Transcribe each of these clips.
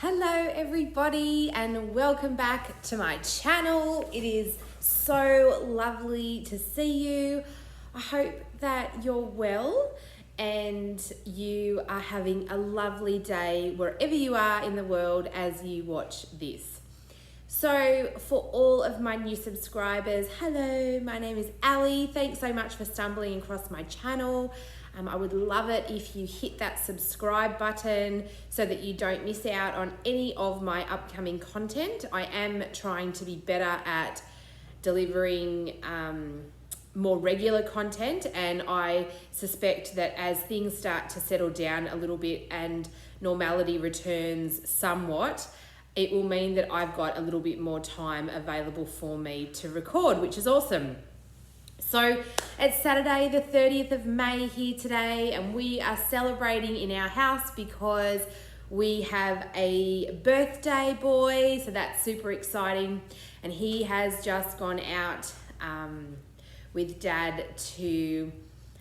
Hello everybody and welcome back to my channel. It is so lovely to see you. I hope that you're well and you are having a lovely day wherever you are in the world as you watch this. So for all of my new subscribers, hello, my name is Ali. Thanks so much for stumbling across my channel. I would love it if you hit that subscribe button so that you don't miss out on any of my upcoming content. I am trying to be better at delivering more regular content, and I suspect that as things start to settle down a little bit and normality returns somewhat, it will mean that I've got a little bit more time available for me to record, which is awesome. So it's Saturday the 30th of May here today, and we are celebrating in our house because we have a birthday boy, so that's super exciting. And he has just gone out with Dad to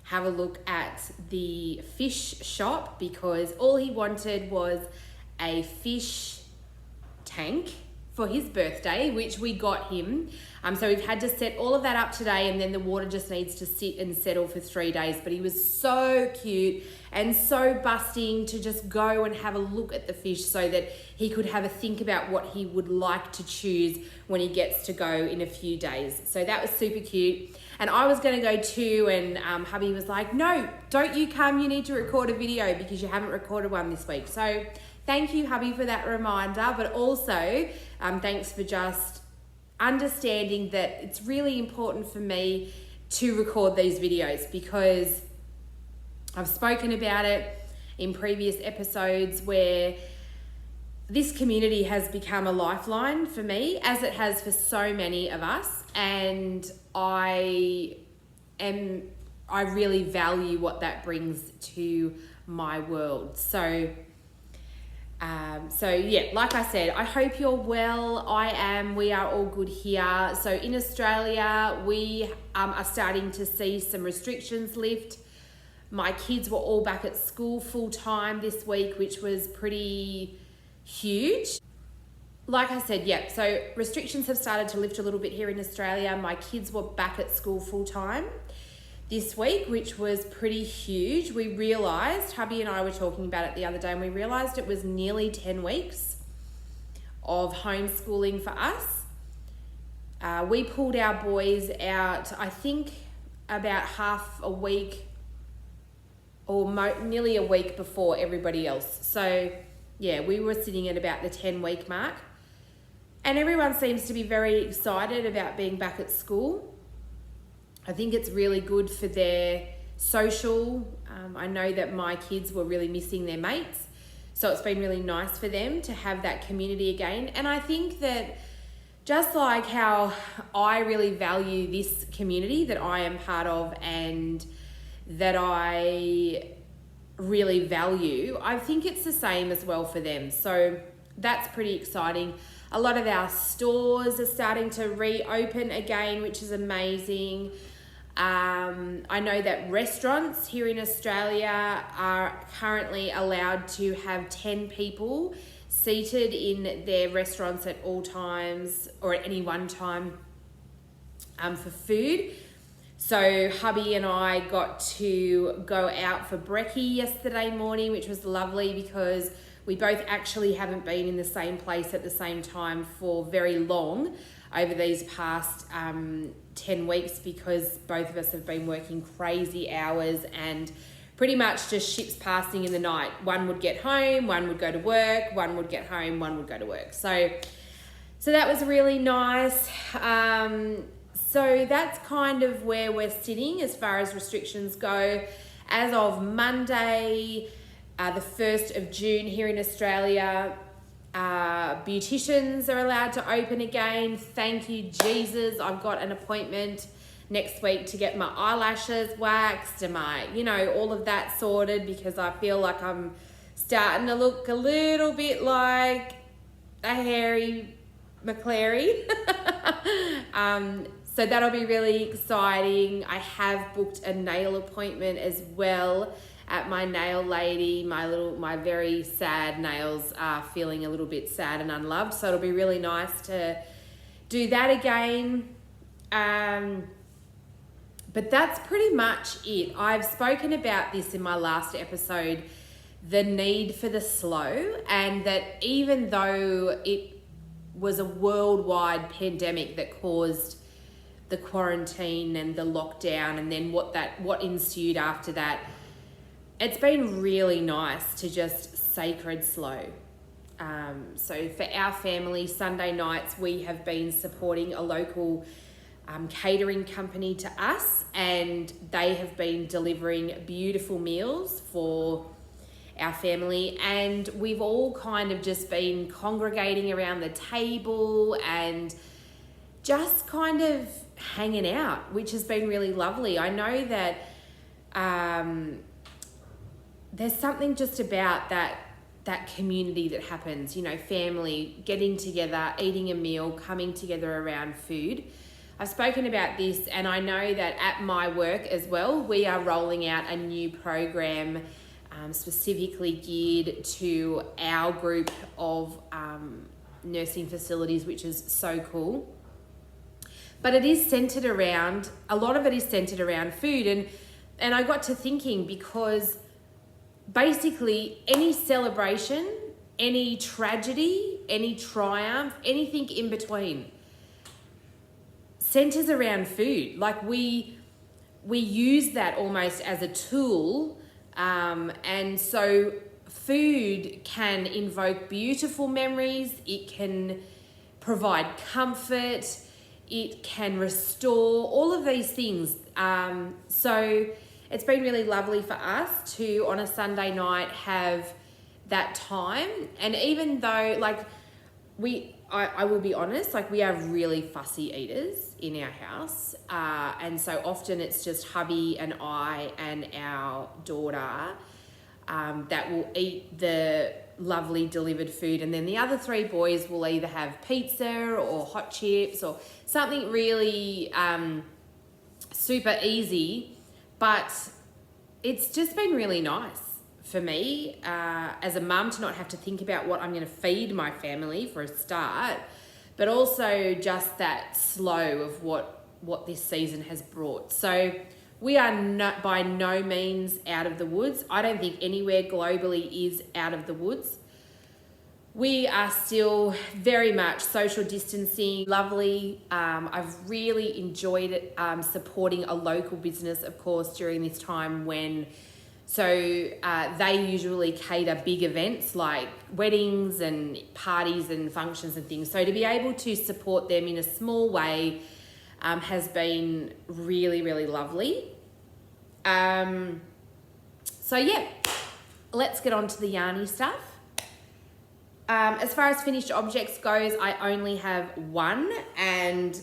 have a look at the fish shop because all he wanted was a fish tank for his birthday, which we got him. So we've had to set all of that up today, and then the water just needs to sit and settle for 3 days. But he was so cute and so busting to just go and have a look at the fish so that he could have a think about what he would like to choose when he gets to go in a few days. So that was super cute. And I was going to go too, and hubby was like, no, don't you come, you need to record a video because you haven't recorded one this week. So thank you, hubby, for that reminder, but also thanks for just understanding that it's really important for me to record these videos because I've spoken about it in previous episodes where this community has become a lifeline for me, as it has for so many of us, and I really value what that brings to my world. So yeah, like I said, I hope you're well. I am. We are all good here. So in Australia, we are starting to see some restrictions lift. My kids were all back at school full time this week, which was pretty huge. Like I said, yeah, so restrictions have started to lift a little bit here in Australia. My kids were back at school full time this week, which was pretty huge. We realised, hubby and I were talking about it the other day, and we realised it was nearly 10 weeks of homeschooling for us. We pulled our boys out, I think, about half a week or nearly a week before everybody else. So yeah, we were sitting at about the 10-week mark, and everyone seems to be very excited about being back at school. I think it's really good for their social. I know that my kids were really missing their mates, so it's been really nice for them to have that community again. And I think that just like how I really value this community that I am part of and that I really value, I think it's the same as well for them. So that's pretty exciting. A lot of our stores are starting to reopen again, which is amazing. I know that restaurants here in Australia are currently allowed to have 10 people seated in their restaurants at all times or at any one time for food. So hubby and I got to go out for brekkie yesterday morning, which was lovely because we both actually haven't been in the same place at the same time for very long over these past 10 weeks because both of us have been working crazy hours and pretty much just ships passing in the night. One would get home, one would go to work, one would get home, one would go to work. So that was really nice. So that's kind of where we're sitting as far as restrictions go. As of Monday, the 1st of June here in Australia, beauticians are allowed to open again. Thank you, Jesus. I've got an appointment next week to get my eyelashes waxed and my, all of that sorted because I feel like I'm starting to look a little bit like a hairy McClary. So that'll be really exciting. I have booked a nail appointment as well at my nail lady. My very sad nails are feeling a little bit sad and unloved. So it'll be really nice to do that again. But that's pretty much it. I've spoken about this in my last episode, the need for the slow, and that even though it was a worldwide pandemic that caused the quarantine and the lockdown and then what ensued after that, it's been really nice to just sacred slow. So for our family, Sunday nights, we have been supporting a local catering company to us, and they have been delivering beautiful meals for our family, and we've all kind of just been congregating around the table and just kind of hanging out, which has been really lovely. I know that there's something just about that community that happens, you know, family getting together, eating a meal, coming together around food. I've spoken about this, and I know that at my work as well, we are rolling out a new program specifically geared to our group of nursing facilities, which is so cool. But it is centered around, a lot of it is centered around food. And I got to thinking, because basically any celebration, any tragedy, any triumph, anything in between centers around food. Like we use that almost as a tool, and so food can invoke beautiful memories, it can provide comfort, it can restore, all of these things. So it's been really lovely for us to, on a Sunday night, have that time. And even though, like, I will be honest, like, we are really fussy eaters in our house. And so often it's just hubby and I and our daughter that will eat the lovely delivered food. And then the other three boys will either have pizza or hot chips or something really super easy. But it's just been really nice for me as a mum to not have to think about what I'm going to feed my family for a start, but also just that slow of what this season has brought. So we are not by no means out of the woods. I don't think anywhere globally is out of the woods. We are still very much social distancing, lovely. I've really enjoyed it, supporting a local business, of course, during this time when, they usually cater big events like weddings and parties and functions and things. So to be able to support them in a small way has been really, really lovely. So yeah, let's get on to the yarny stuff. As far as finished objects goes, I only have one, and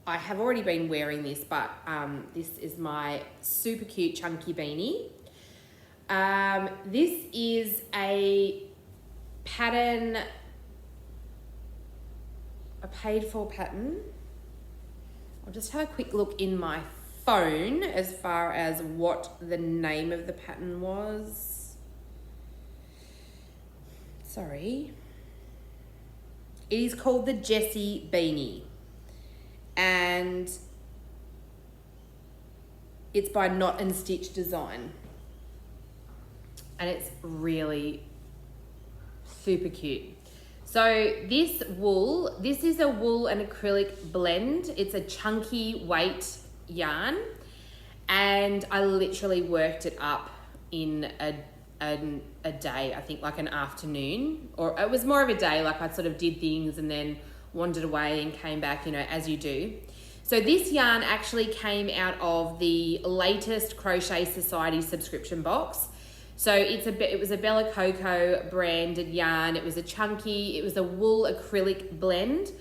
I have already been wearing this, but this is my super cute chunky beanie. This is a pattern, a paid for pattern. I'll just have a quick look in my phone as far as what the name of the pattern was. Sorry. It is called the Jessie Beanie, and it's by Knot and Stitch Design, and it's really super cute. So this is a wool and acrylic blend. It's a chunky weight yarn, and I literally worked it up in a day, I think, like an afternoon, or it was more of a day. Like, I sort of did things and then wandered away and came back, you know, as you do. So this yarn actually came out of the latest Crochet Society subscription box. So it was a Bella Coco branded yarn. It was a wool acrylic blend,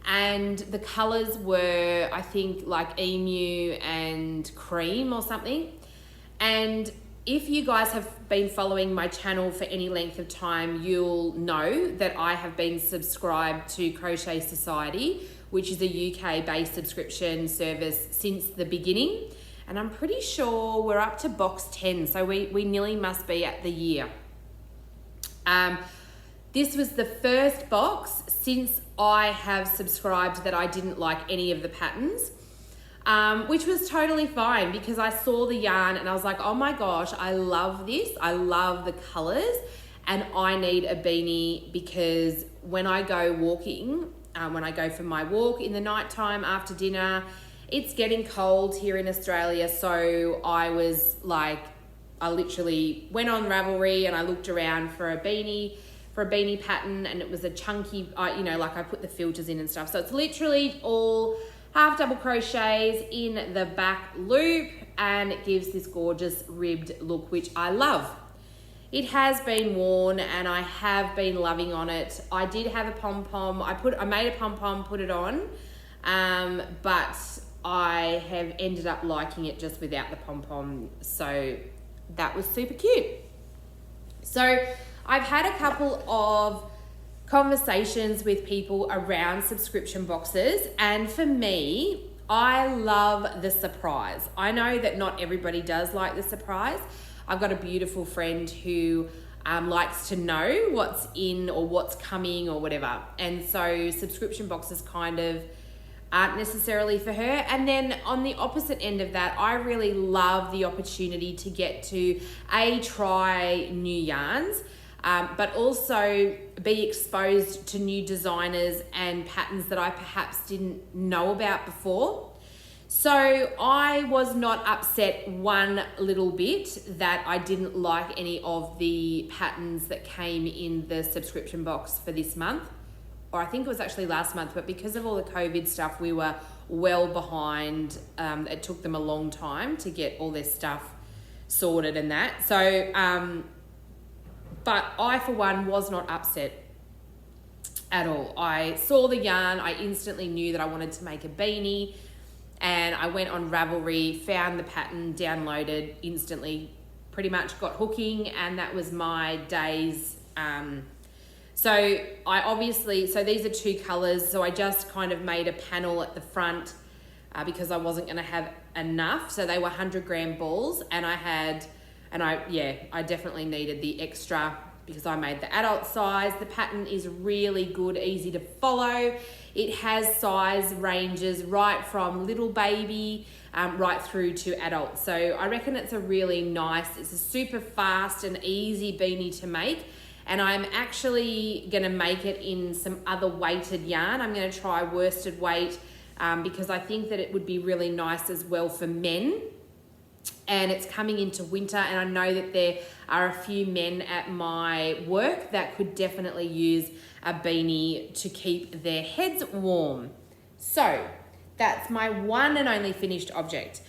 and the colors were, I think, like emu and cream or something. And if you guys have been following my channel for any length of time, you'll know that I have been subscribed to Crochet Society, which is a UK-based subscription service since the beginning. And I'm pretty sure we're up to box 10, so we nearly must be at the year. This was the first box since I have subscribed that I didn't like any of the patterns, which was totally fine because I saw the yarn and I was like, oh my gosh, I love this. I love the colors and I need a beanie because when I go walking, when I go for my walk in the nighttime after dinner, it's getting cold here in Australia. So I was like, I literally went on Ravelry and I looked around for a beanie pattern, and it was a chunky, like I put the filters in and stuff. So it's literally all half double crochets in the back loop, and it gives this gorgeous ribbed look, which I love. It has been worn and I have been loving on it. I did have a pom-pom. I made a pom-pom, put it on, but I have ended up liking it just without the pom-pom. So that was super cute. So I've had a couple of conversations with people around subscription boxes, and for me, I love the surprise. I know that not everybody does like the surprise. I've got a beautiful friend who likes to know what's in or what's coming or whatever, and so subscription boxes kind of aren't necessarily for her. And then on the opposite end of that, I really love the opportunity to get to try new yarns, but also be exposed to new designers and patterns that I perhaps didn't know about before. So I was not upset one little bit that I didn't like any of the patterns that came in the subscription box for this month, or I think it was actually last month, but because of all the COVID stuff, we were well behind. It took them a long time to get all their stuff sorted and that. So, but I, for one, was not upset at all. I saw the yarn, I instantly knew that I wanted to make a beanie, and I went on Ravelry, found the pattern, downloaded, instantly pretty much got hooking, and that was my day's. So these are two colors, so I just kind of made a panel at the front because I wasn't going to have enough. So they were 100-gram balls, and I definitely needed the extra because I made the adult size. The pattern is really good, easy to follow. It has size ranges right from little baby right through to adult. So I reckon it's a super fast and easy beanie to make. And I'm actually going to make it in some other weighted yarn. I'm going to try worsted weight because I think that it would be really nice as well for men. And it's coming into winter, and I know that there are a few men at my work that could definitely use a beanie to keep their heads warm. So that's my one and only finished object.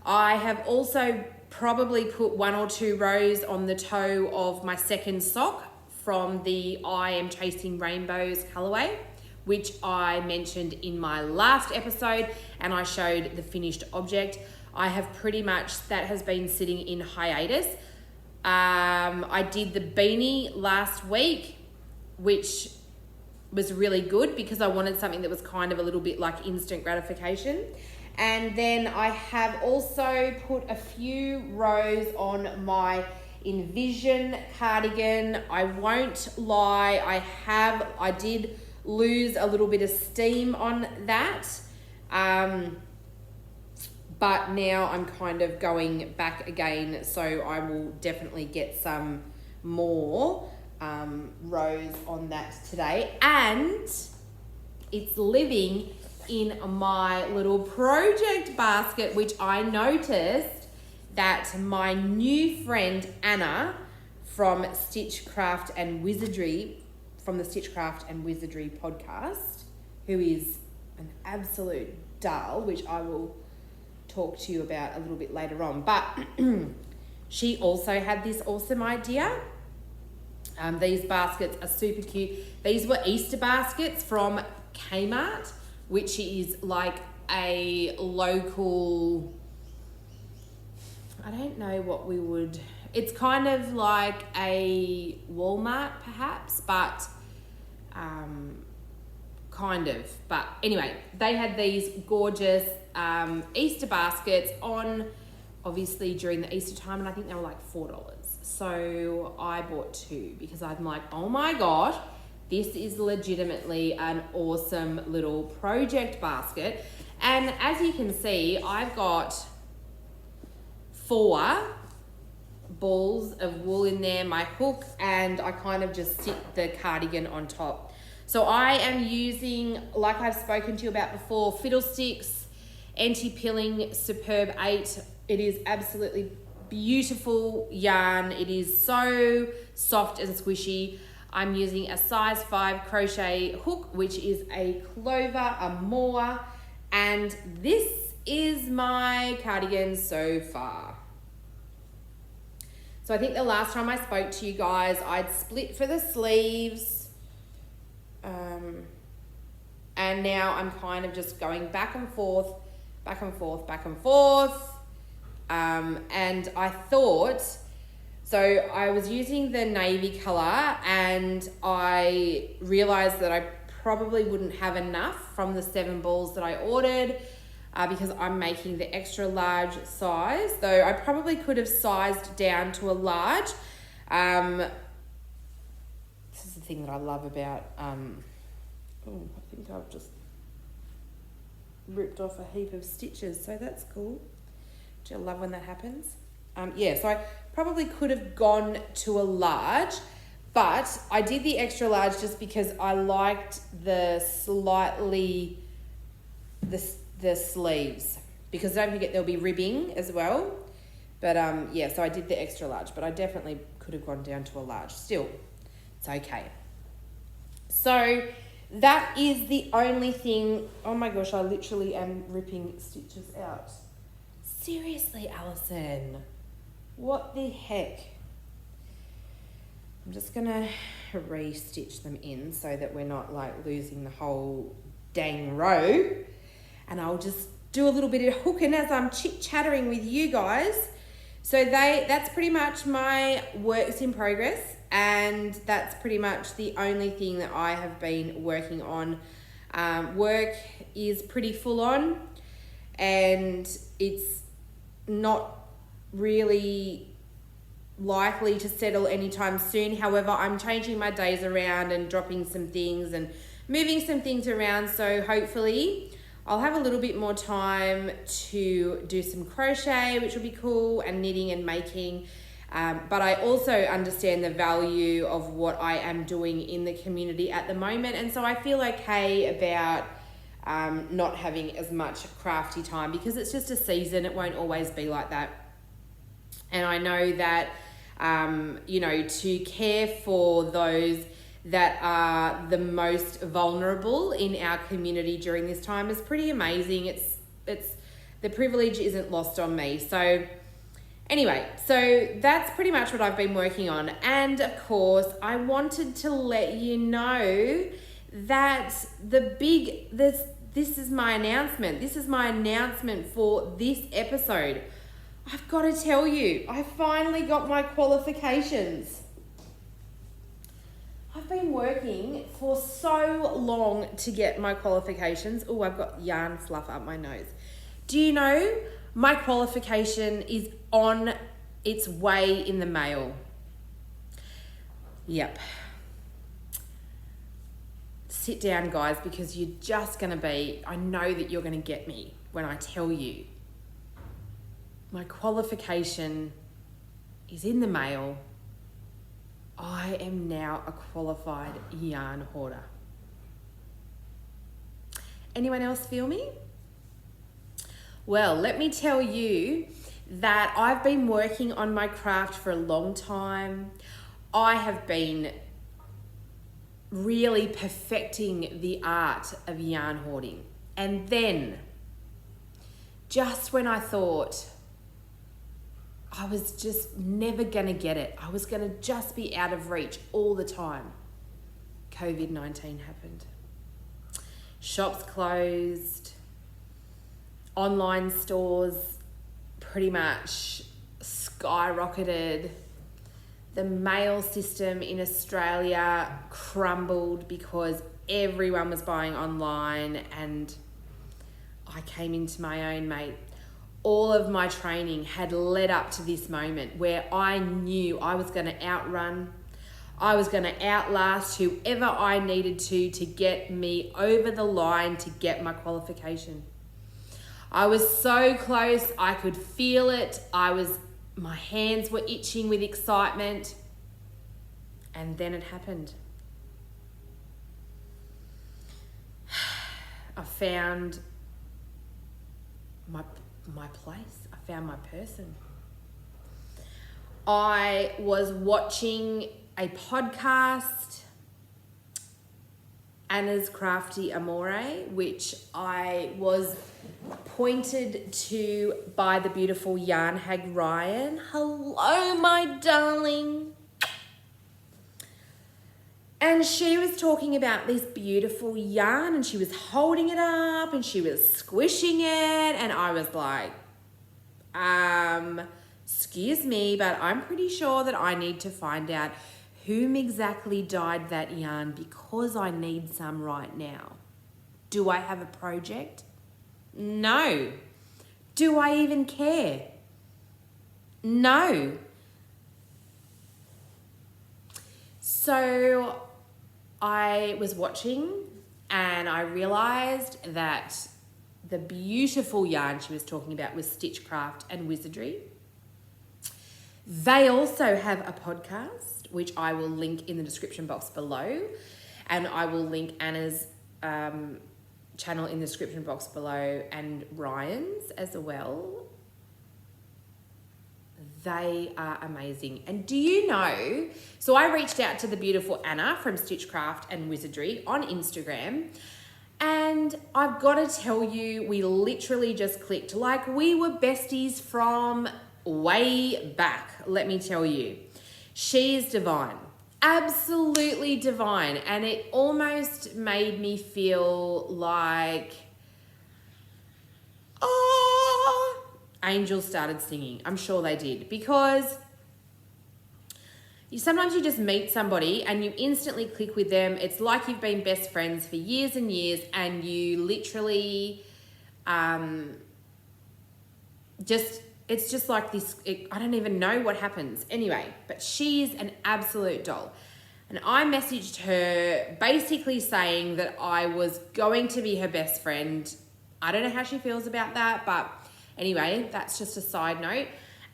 I have also probably put 1 or 2 rows on the toe of my second sock from the I Am Chasing Rainbows colorway, which I mentioned in my last episode, and I showed the finished object. I have pretty much, that has been sitting in hiatus. I did the beanie last week, which was really good because I wanted something that was kind of a little bit like instant gratification. And then I have also put a few rows on my Envision cardigan. I won't lie, I did lose a little bit of steam on that. But now I'm kind of going back again, so I will definitely get some more rows on that today. And it's living in my little project basket, which I noticed that my new friend Anna from Stitchcraft and Wizardry, from the Stitchcraft and Wizardry podcast, who is an absolute doll, which I will talk to you about a little bit later on, but she also had this awesome idea. These baskets are super cute. These were Easter baskets from Kmart, which is like a local, I don't know what we would, it's kind of like a Walmart perhaps, but kind of. But anyway, they had these gorgeous Easter baskets on, obviously during the Easter time, and I think they were like $4. So I bought 2 because I'm like, oh my gosh, this is legitimately an awesome little project basket. And as you can see, I've got 4 balls of wool in there, my hook, and I kind of just sit the cardigan on top. So I am using, like I've spoken to you about before, Fiddlesticks Anti-Pilling Superb 8. It is absolutely beautiful yarn. It is so soft and squishy. I'm using a size 5 crochet hook, which is a clover, a moor, and this is my cardigan so far. So I think the last time I spoke to you guys, I'd split for the sleeves, and now I'm kind of just going back and forth, back and forth, back and forth. And I thought, so I was using the navy color and I realized that I probably wouldn't have enough from the 7 balls that I ordered because I'm making the extra large size. Though I probably could have sized down to a large. This is the thing that I love about, I think I've just ripped off a heap of stitches, so that's cool. Do you love when that happens? So I probably could have gone to a large, but I did the extra large just because I liked the sleeves, because don't forget there'll be ribbing as well. But so I did the extra large, but I definitely could have gone down to a large. Still, it's okay. So that is the only thing. Oh my gosh, I literally am ripping stitches out. Seriously, Alison, what the heck? I'm just gonna re-stitch them in so that we're not like losing the whole dang row. And I'll just do a little bit of hooking as I'm chit-chattering with you guys. So that's pretty much my works in progress, and that's pretty much the only thing that I have been working on. Work is pretty full on, and it's not really likely to settle anytime soon. However, I'm changing my days around and dropping some things and moving some things around, so hopefully I'll have a little bit more time to do some crochet, which will be cool, and knitting and making. But I also understand the value of what I am doing in the community at the moment, and so I feel okay about not having as much crafty time, because it's just a season. It won't always be like that. And I know that, to care for those that are the most vulnerable in our community during this time is pretty amazing. It's the privilege isn't lost on me. So anyway, so that's pretty much what I've been working on. And of course, I wanted to let you know that this is my announcement. This is my announcement for this episode. I've got to tell you, I finally got my qualifications. I've been working for so long to get my qualifications. Oh, I've got yarn fluff up my nose. Do you know my qualification is on its way in the mail? Yep. Sit down, guys, because you're just going to be, I know that you're going to get me when I tell you. My qualification is in the mail. I am now a qualified yarn hoarder. Anyone else feel me? Well, let me tell you that I've been working on my craft for a long time. I have been really perfecting the art of yarn hoarding. And then, just when I thought I was just never gonna get it, I was gonna just be out of reach all the time, COVID-19 happened. Shops closed, online stores pretty much skyrocketed. The mail system in Australia crumbled because everyone was buying online, and I came into my own, mate. All of my training had led up to this moment where I knew I was going to outrun, I was going to outlast whoever I needed to get me over the line to get my qualification. I was so close, I could feel it. My hands were itching with excitement. And then it happened. I found my place. I found my person. I was watching a podcast, Anna's Crafty Amore, which I was pointed to by the beautiful yarn hag Ryan. Hello, my darling. And she was talking about this beautiful yarn, and she was holding it up and she was squishing it, and I was like, excuse me, but I'm pretty sure that I need to find out whom exactly dyed that yarn, because I need some right now. Do I have a project? No. Do I even care? No. So I was watching and I realized that the beautiful yarn she was talking about was Stitchcraft and Wizardry. They also have a podcast, which I will link in the description box below, and I will link Anna's channel in the description box below, and Ryan's as well. They are amazing. And do you know, so I reached out to the beautiful Anna from Stitchcraft and Wizardry on Instagram, and I've got to tell you, we literally just clicked. Like, we were besties from way back, let me tell you. She is divine, absolutely divine. And it almost made me feel like, oh, angels started singing. I'm sure they did, because sometimes you just meet somebody and you instantly click with them. It's like you've been best friends for years and years, and you literally it's just like this. I don't even know what happens. Anyway, but she's an absolute doll. And I messaged her basically saying that I was going to be her best friend. I don't know how she feels about that, but anyway, that's just a side note.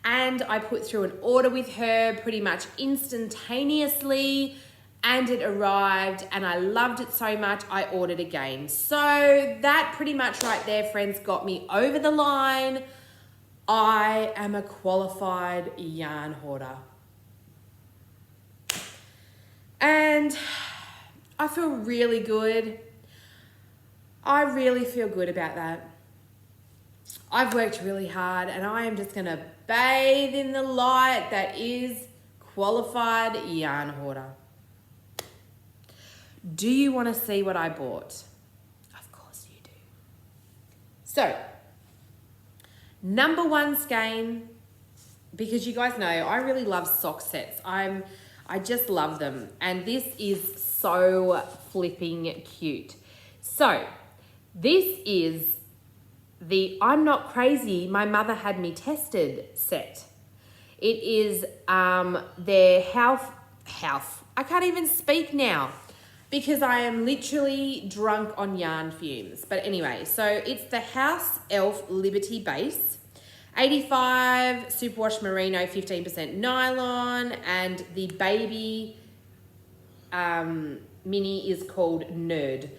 And I put through an order with her pretty much instantaneously, and it arrived, and I loved it so much I ordered again. So that pretty much right there, friends, got me over the line. I am a qualified yarn hoarder. And I feel really good. I really feel good about that. I've worked really hard, and I am just going to bathe in the light that is qualified yarn hoarder. Do you want to see what I bought? Of course you do. So, number one skein, because you guys know I really love sock sets. I just love them, and this is so flipping cute. So, this is the I'm Not Crazy, My Mother Had Me Tested set. It is their health. I can't even speak now because I am literally drunk on yarn fumes. But anyway, so it's the House Elf Liberty Base, 85 superwash merino, 15% nylon, and the baby mini is called Nerd.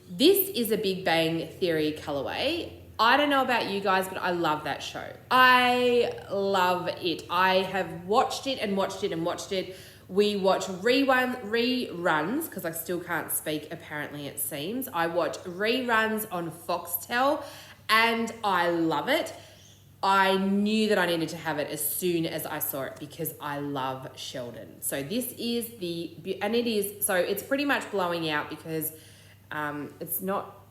This is a Big Bang Theory colorway. I don't know about you guys, but I love that show. I love it. I have watched it and watched it and watched it. We watch reruns, because I still can't speak, apparently it seems. I watch reruns on Foxtel, and I love it. I knew that I needed to have it as soon as I saw it because I love Sheldon. So this is so it's pretty much blowing out because it's not,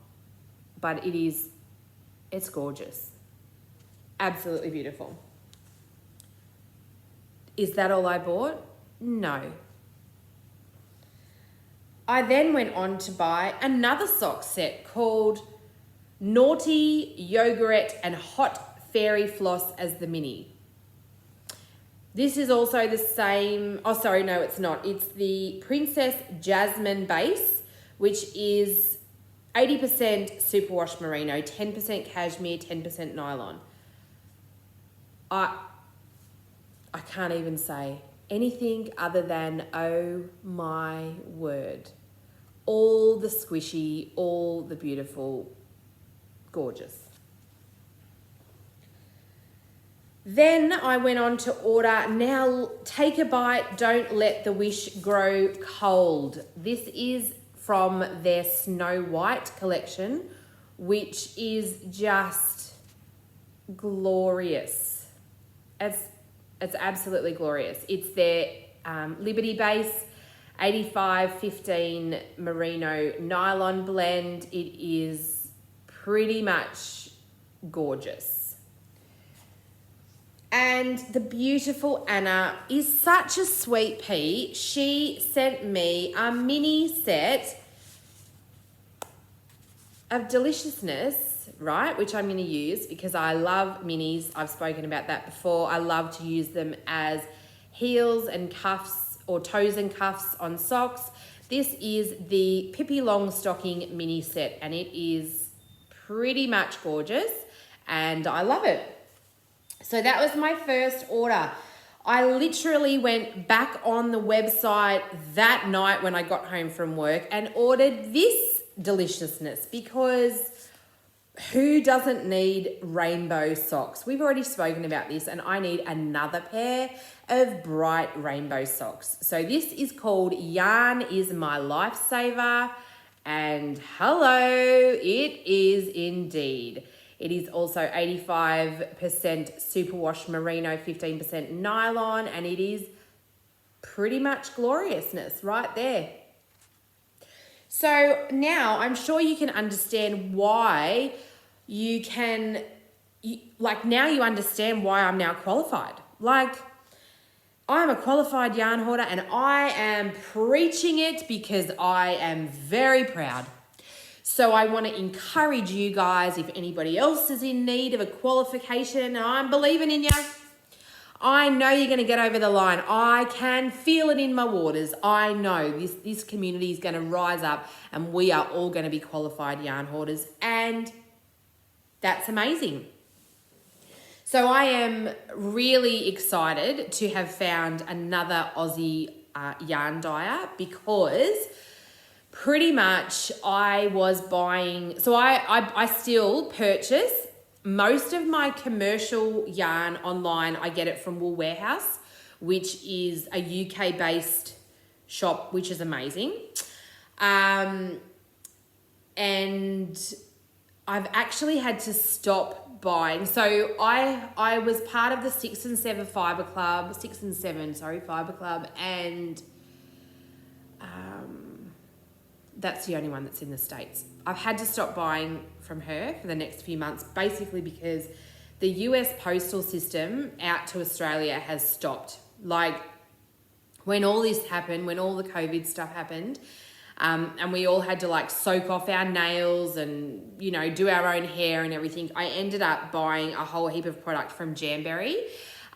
but it's gorgeous. Absolutely beautiful. Is that all I bought? No. I then went on to buy another sock set called Naughty, Yogurt and Hot Fairy Floss as the mini. This is also the same, oh sorry, no it's not. It's the Princess Jasmine base, which is 80% superwash merino, 10% cashmere, 10% nylon. I can't even say anything other than, oh my word. All the squishy, all the beautiful, gorgeous. Then I went on to order, now take a bite, don't let the wish grow cold. This is from their Snow White collection, which is just glorious. It's absolutely glorious. It's their Liberty base, 85-15 merino nylon blend. It is pretty much gorgeous. And the beautiful Anna is such a sweet pea. She sent me a mini set of deliciousness, right? Which I'm going to use because I love minis. I've spoken about that before. I love to use them as heels and cuffs or toes and cuffs on socks. This is the Pippi Longstocking mini set and it is pretty much gorgeous and I love it. So that was my first order. I literally went back on the website that night when I got home from work and ordered this deliciousness because who doesn't need rainbow socks? We've already spoken about this and I need another pair of bright rainbow socks. So this is called Yarn is My Lifesaver and hello, it is indeed. It is also 85% superwash merino, 15% nylon, and it is pretty much gloriousness right there. So now I'm sure you can understand why now you understand why I'm now qualified. Like, I'm a qualified yarn hoarder and I am preaching it because I am very proud. So I want to encourage you guys, if anybody else is in need of a qualification, and I'm believing in you, I know you're going to get over the line. I can feel it in my waters. I know this community is going to rise up and we are all going to be qualified yarn hoarders and that's amazing. So I am really excited to have found another Aussie yarn dyer because pretty much I was buying, so I still purchase most of my commercial yarn online. I get it from Wool Warehouse, which is a UK based shop, which is amazing. And I've actually had to stop buying. So I was part of the 6 and 7 fiber club, fiber club, and that's the only one that's in the States. I've had to stop buying from her for the next few months, basically because the US postal system out to Australia has stopped. Like when all this happened, when all the COVID stuff happened, and we all had to like soak off our nails and, you know, do our own hair and everything, I ended up buying a whole heap of product from Jamberry.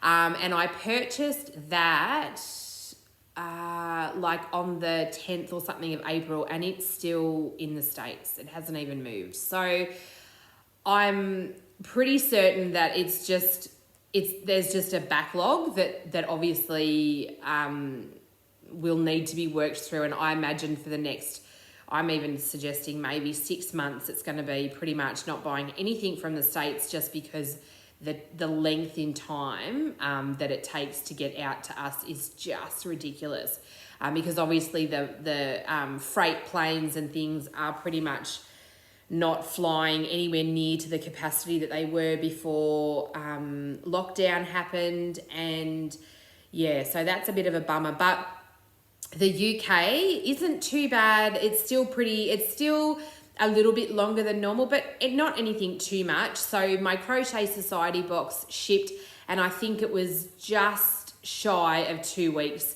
And I purchased that like on the 10th or something of April, and it's still in the States. It hasn't even moved. So I'm pretty certain that there's just a backlog that obviously will need to be worked through. And I imagine for the next, I'm even suggesting maybe 6 months, it's going to be pretty much not buying anything from the States just because the length in time that it takes to get out to us is just ridiculous. Because obviously the freight planes and things are pretty much not flying anywhere near to the capacity that they were before lockdown happened. And yeah, so that's a bit of a bummer. But the UK isn't too bad. It's still a little bit longer than normal, but not anything too much. So my Crochet Society box shipped, and I think it was just shy of 2 weeks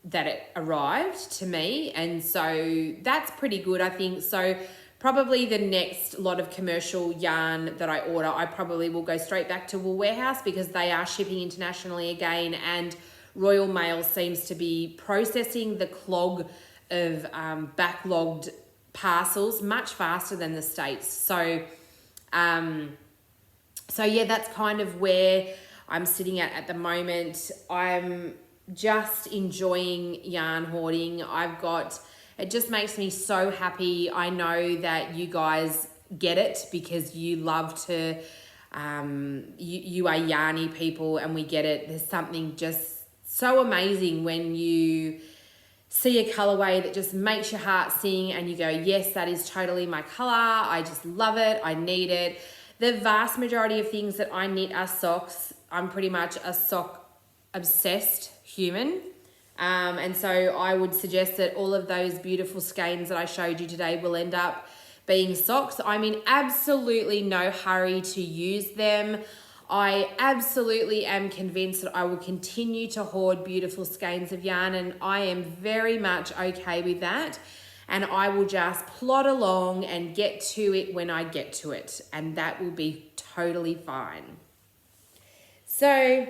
that it arrived to me, and so that's pretty good, I think. So probably the next lot of commercial yarn that I order, I probably will go straight back to Wool Warehouse because they are shipping internationally again, and Royal Mail seems to be processing the clog of backlogged parcels much faster than the States. So yeah, that's kind of where I'm sitting at the moment. I'm just enjoying yarn hoarding. It just makes me so happy. I know that you guys get it because you love to, you are yarny people, and we get it. There's something just so amazing when you see a colorway that just makes your heart sing and you go, yes, that is totally my color. I just love it. I need it. The vast majority of things that I knit are socks. I'm pretty much a sock obsessed human. And so I would suggest that all of those beautiful skeins that I showed you today will end up being socks. I'm in absolutely no hurry to use them. I absolutely am convinced that I will continue to hoard beautiful skeins of yarn, and I am very much okay with that. And I will just plod along and get to it when I get to it, and that will be totally fine. So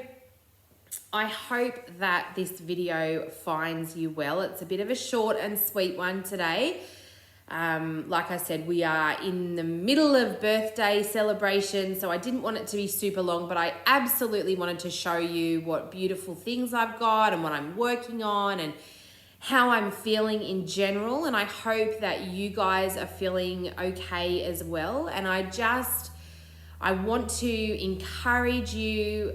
I hope that this video finds you well. It's a bit of a short and sweet one today. Like I said, we are in the middle of birthday celebration, so I didn't want it to be super long, but I absolutely wanted to show you what beautiful things I've got and what I'm working on and how I'm feeling in general. And I hope that you guys are feeling okay as well. And I want to encourage you,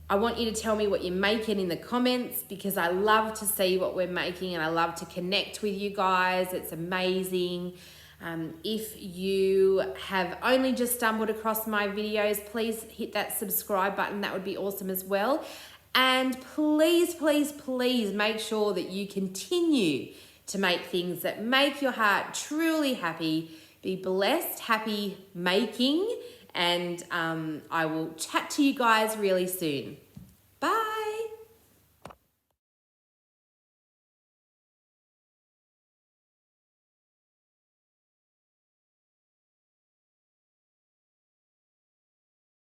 I want you to tell me what you're making in the comments, because I love to see what we're making and I love to connect with you guys. It's amazing. If you have only just stumbled across my videos, please hit that subscribe button. That would be awesome as well. And please, please, please make sure that you continue to make things that make your heart truly happy. Be blessed, happy making. And I will chat to you guys really soon.